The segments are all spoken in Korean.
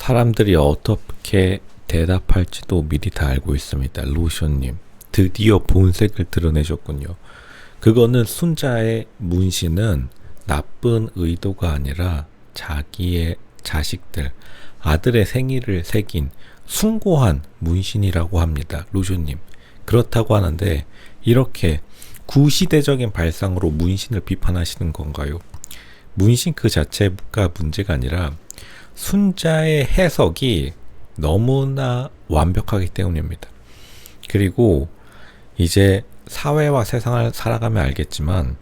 사람들이 어떻게 대답할지도 미리 다 알고 있습니다. 로션님, 드디어 본색을 드러내셨군요. 그거는 순자의 문신은 나쁜 의도가 아니라 자기의 자식들, 아들의 생일을 새긴 숭고한 문신이라고 합니다. 로션님. 그렇다고 하는데 이렇게 구시대적인 발상으로 문신을 비판하시는 건가요? 문신 그 자체가 문제가 아니라 순자의 해석이 너무나 완벽하기 때문입니다. 그리고 이제 사회와 세상을 살아가면 알겠지만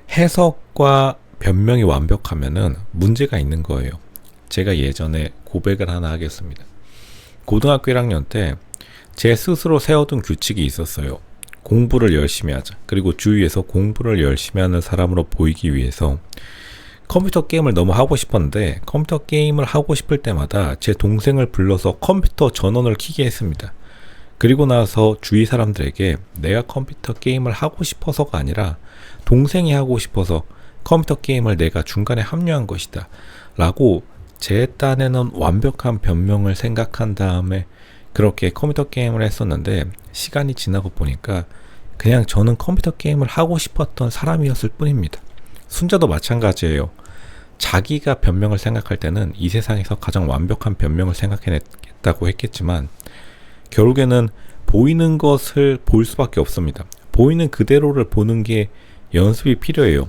해석과 변명이 완벽하면은 문제가 있는 거예요. 제가 예전에 고백을 하나 하겠습니다. 고등학교 1학년 때 제 스스로 세워둔 규칙이 있었어요. 공부를 열심히 하자. 그리고 주위에서 공부를 열심히 하는 사람으로 보이기 위해서 컴퓨터 게임을 너무 하고 싶었는데 컴퓨터 게임을 하고 싶을 때마다 제 동생을 불러서 컴퓨터 전원을 켜게 했습니다. 그리고 나서 주위 사람들에게 내가 컴퓨터 게임을 하고 싶어서가 아니라 동생이 하고 싶어서 컴퓨터 게임을 내가 중간에 합류한 것이다 라고 제 딴에는 완벽한 변명을 생각한 다음에 그렇게 컴퓨터 게임을 했었는데 시간이 지나고 보니까 그냥 저는 컴퓨터 게임을 하고 싶었던 사람이었을 뿐입니다. 순자도 마찬가지예요. 자기가 변명을 생각할 때는 이 세상에서 가장 완벽한 변명을 생각해냈다고 했겠지만 결국에는 보이는 것을 볼 수밖에 없습니다. 보이는 그대로를 보는 게 연습이 필요해요.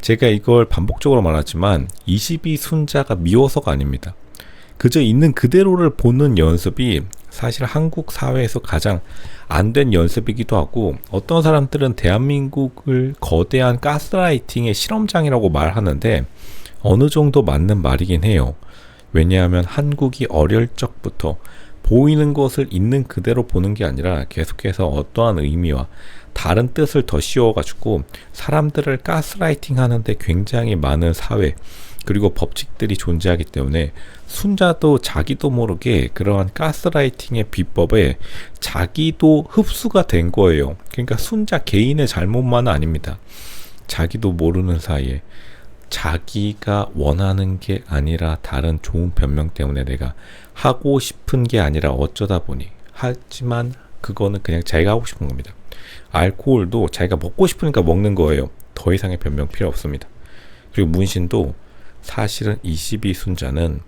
제가 이걸 반복적으로 말하지만 22순자가 미워서가 아닙니다. 그저 있는 그대로를 보는 연습이 사실 한국 사회에서 가장 안 된 연습이기도 하고 어떤 사람들은 대한민국을 거대한 가스라이팅의 실험장이라고 말하는데 어느 정도 맞는 말이긴 해요. 왜냐하면 한국이 어릴 적부터 보이는 것을 있는 그대로 보는 게 아니라 계속해서 어떠한 의미와 다른 뜻을 더 씌워가지고 사람들을 가스라이팅 하는데 굉장히 많은 사회 그리고 법칙들이 존재하기 때문에 순자도 자기도 모르게 그러한 가스라이팅의 비법에 자기도 흡수가 된 거예요. 그러니까 순자 개인의 잘못만은 아닙니다. 자기도 모르는 사이에 자기가 원하는 게 아니라 다른 좋은 변명 때문에 내가 하고 싶은 게 아니라 어쩌다 보니 하지만 그거는 그냥 자기가 하고 싶은 겁니다. 알코올도 자기가 먹고 싶으니까 먹는 거예요. 더 이상의 변명 필요 없습니다. 그리고 문신도 사실은 22순자는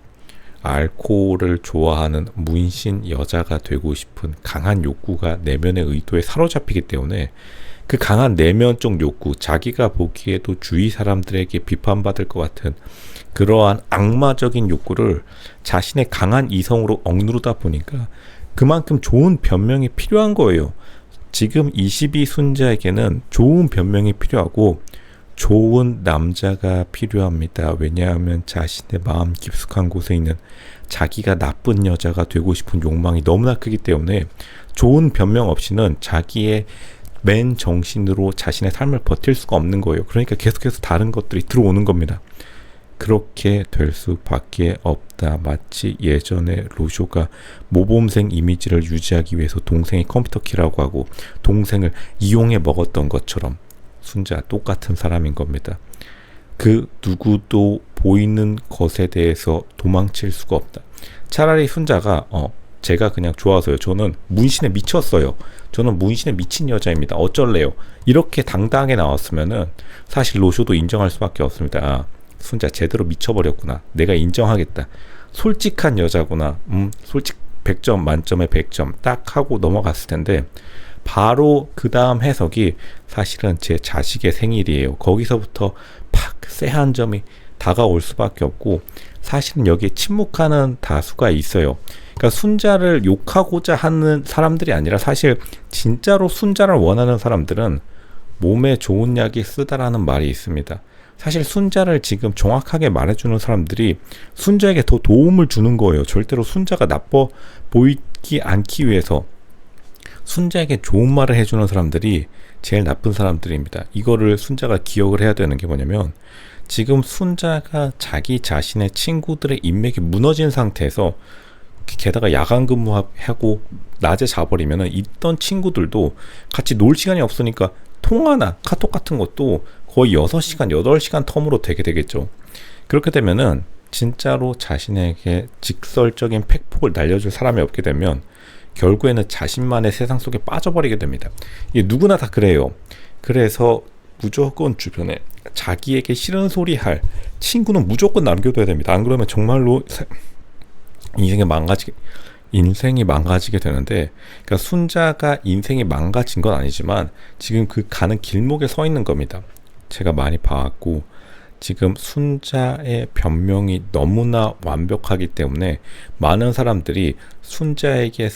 알코올을 좋아하는 문신 여자가 되고 싶은 강한 욕구가 내면의 의도에 사로잡히기 때문에 그 강한 내면적 욕구, 자기가 보기에도 주위 사람들에게 비판받을 것 같은 그러한 악마적인 욕구를 자신의 강한 이성으로 억누르다 보니까 그만큼 좋은 변명이 필요한 거예요. 지금 22순자에게는 좋은 변명이 필요하고 좋은 남자가 필요합니다. 왜냐하면 자신의 마음 깊숙한 곳에 있는 자기가 나쁜 여자가 되고 싶은 욕망이 너무나 크기 때문에 좋은 변명 없이는 자기의 맨 정신으로 자신의 삶을 버틸 수가 없는 거예요. 그러니까 계속해서 다른 것들이 들어오는 겁니다. 그렇게 될 수밖에 없다. 마치 예전에 로쇼가 모범생 이미지를 유지하기 위해서 동생이 컴퓨터 키라고 하고 동생을 이용해 먹었던 것처럼 순자 똑같은 사람인 겁니다. 그 누구도 보이는 것에 대해서 도망칠 수가 없다. 차라리 순자가 제가 그냥 좋아서요. 저는 문신에 미쳤어요. 저는 문신에 미친 여자입니다. 어쩔래요. 이렇게 당당하게 나왔으면은 사실 로쇼도 인정할 수밖에 없습니다. 아, 순자 제대로 미쳐버렸구나. 내가 인정하겠다. 솔직한 여자구나. 솔직 100점 만점에 100점 딱 하고 넘어갔을 텐데 바로 그 다음 해석이 사실은 제 자식의 생일이에요. 거기서부터 팍 쎄한 점이 다가올 수밖에 없고 사실은 여기에 침묵하는 다수가 있어요. 그러니까 순자를 욕하고자 하는 사람들이 아니라 사실 진짜로 순자를 원하는 사람들은 몸에 좋은 약이 쓰다라는 말이 있습니다. 사실 순자를 지금 정확하게 말해주는 사람들이 순자에게 더 도움을 주는 거예요. 절대로 순자가 나빠 보이지 않기 위해서 순자에게 좋은 말을 해주는 사람들이 제일 나쁜 사람들입니다. 이거를 순자가 기억을 해야 되는 게 뭐냐면 지금 순자가 자기 자신의 친구들의 인맥이 무너진 상태에서 게다가 야간 근무하고 낮에 자버리면 있던 친구들도 같이 놀 시간이 없으니까 통화나 카톡 같은 것도 거의 6시간, 8시간 텀으로 되게 되겠죠. 그렇게 되면은 진짜로 자신에게 직설적인 팩폭을 날려줄 사람이 없게 되면 결국에는 자신만의 세상 속에 빠져버리게 됩니다. 이게 누구나 다 그래요. 그래서 무조건 주변에 자기에게 싫은 소리 할 친구는 무조건 남겨둬야 됩니다. 안 그러면 정말로 인생이 망가지게 되는데, 그러니까 순자가 인생이 망가진 건 아니지만 지금 그 가는 길목에 서 있는 겁니다. 제가 많이 봐왔고, 지금 순자의 변명이 너무나 완벽하기 때문에 많은 사람들이 순자에게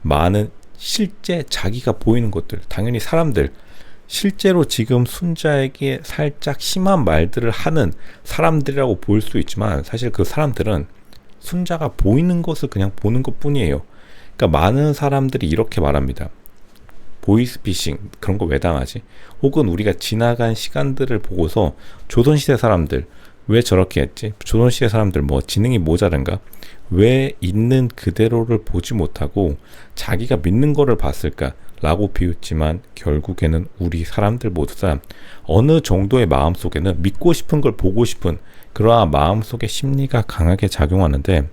많은 실제 자기가 보이는 것들, 당연히 사람들, 실제로 지금 순자에게 살짝 심한 말들을 하는 사람들이라고 보일 수 있지만 사실 그 사람들은 순자가 보이는 것을 그냥 보는 것 뿐이에요. 그러니까 많은 사람들이 이렇게 말합니다. 보이스피싱 그런 거 왜 당하지? 혹은 우리가 지나간 시간들을 보고서 조선시대 사람들 왜 저렇게 했지? 조선시대 사람들 뭐 지능이 모자른가? 왜 있는 그대로를 보지 못하고 자기가 믿는 거를 봤을까? 라고 비웃지만 결국에는 우리 사람들 모두 다 어느 정도의 마음속에는 믿고 싶은 걸 보고 싶은 그러한 마음속의 심리가 강하게 작용하는데,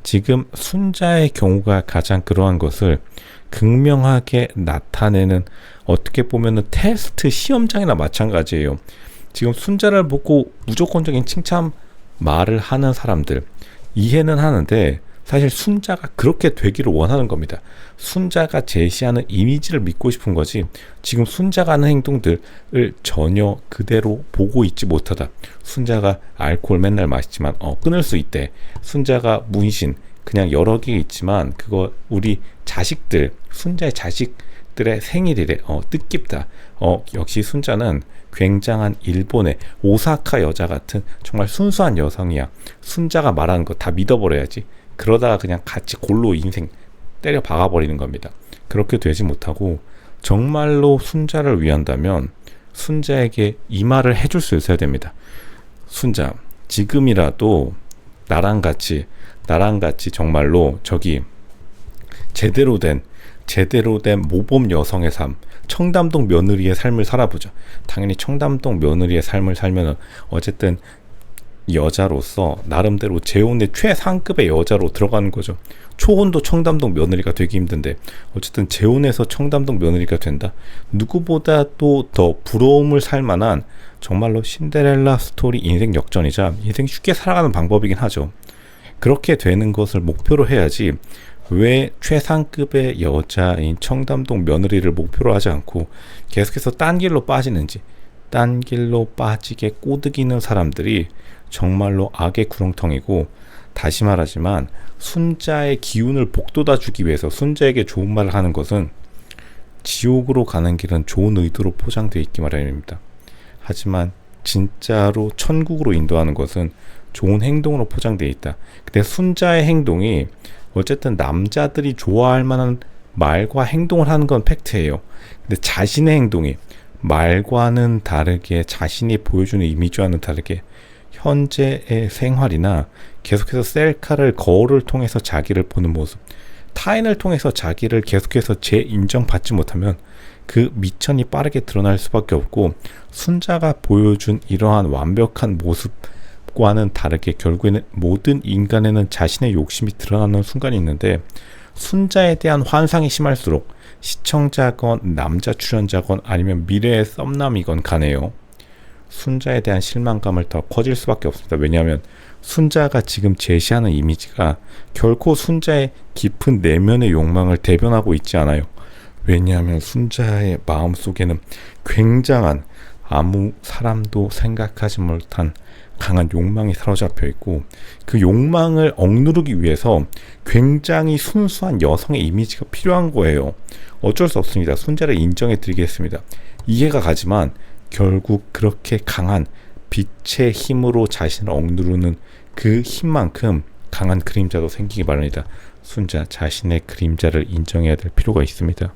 지금 순자의 경우가 가장 그러한 것을 극명하게 나타내는, 어떻게 보면은 테스트 시험장이나 마찬가지예요. 지금 순자를 보고 무조건적인 칭찬 말을 하는 사람들 이해는 하는데 사실 순자가 그렇게 되기를 원하는 겁니다. 순자가 제시하는 이미지를 믿고 싶은 거지, 지금 순자가 하는 행동들을 전혀 그대로 보고 있지 못하다. 순자가 알코올 맨날 마시지만 끊을 수 있대. 순자가 문신 그냥 여러 개 있지만 그거 우리 자식들, 순자의 자식들의 생일이래. 뜻깊다. 역시 순자는 굉장한 일본의 오사카 여자 같은 정말 순수한 여성이야. 순자가 말하는 거 다 믿어버려야지. 그러다가 그냥 같이 골로 인생 때려 박아버리는 겁니다. 그렇게 되지 못하고 정말로 순자를 위한다면 순자에게 이 말을 해줄 수 있어야 됩니다. 순자, 지금이라도 나랑 같이 정말로 저기 제대로 된 모범 여성의 삶, 청담동 며느리의 삶을 살아보자. 당연히 청담동 며느리의 삶을 살면은 어쨌든 여자로서 나름대로 재혼의 최상급의 여자로 들어가는 거죠. 초혼도 청담동 며느리가 되기 힘든데 어쨌든 재혼해서 청담동 며느리가 된다. 누구보다 또 더 부러움을 살 만한 정말로 신데렐라 스토리 인생 역전이자 인생 쉽게 살아가는 방법이긴 하죠. 그렇게 되는 것을 목표로 해야지 왜 최상급의 여자인 청담동 며느리를 목표로 하지 않고 계속해서 딴 길로 빠지는지, 딴 길로 빠지게 꼬드기는 사람들이 정말로 악의 구렁텅이고, 다시 말하지만 순자의 기운을 복돋아 주기 위해서 순자에게 좋은 말을 하는 것은 지옥으로 가는 길은 좋은 의도로 포장되어 있기 마련입니다. 하지만 진짜로 천국으로 인도하는 것은 좋은 행동으로 포장되어 있다. 근데 순자의 행동이 어쨌든 남자들이 좋아할 만한 말과 행동을 하는 건 팩트예요. 근데 자신의 행동이 말과는 다르게, 자신이 보여주는 이미지와는 다르게 현재의 생활이나 계속해서 셀카를 거울을 통해서 자기를 보는 모습, 타인을 통해서 자기를 계속해서 재인정받지 못하면 그 미천이 빠르게 드러날 수밖에 없고, 순자가 보여준 이러한 완벽한 모습과는 다르게 결국에는 모든 인간에는 자신의 욕심이 드러나는 순간이 있는데, 순자에 대한 환상이 심할수록 시청자건 남자 출연자건 아니면 미래의 썸남이건 간에요, 순자에 대한 실망감을 더 커질 수밖에 없습니다. 왜냐하면 순자가 지금 제시하는 이미지가 결코 순자의 깊은 내면의 욕망을 대변하고 있지 않아요. 왜냐하면 순자의 마음속에는 굉장한, 아무 사람도 생각하지 못한 강한 욕망이 사로잡혀 있고, 그 욕망을 억누르기 위해서 굉장히 순수한 여성의 이미지가 필요한 거예요. 어쩔 수 없습니다. 순자를 인정해 드리겠습니다. 이해가 가지만 결국 그렇게 강한 빛의 힘으로 자신을 억누르는 그 힘만큼 강한 그림자도 생기기 마련이다. 순자 자신의 그림자를 인정해야 될 필요가 있습니다.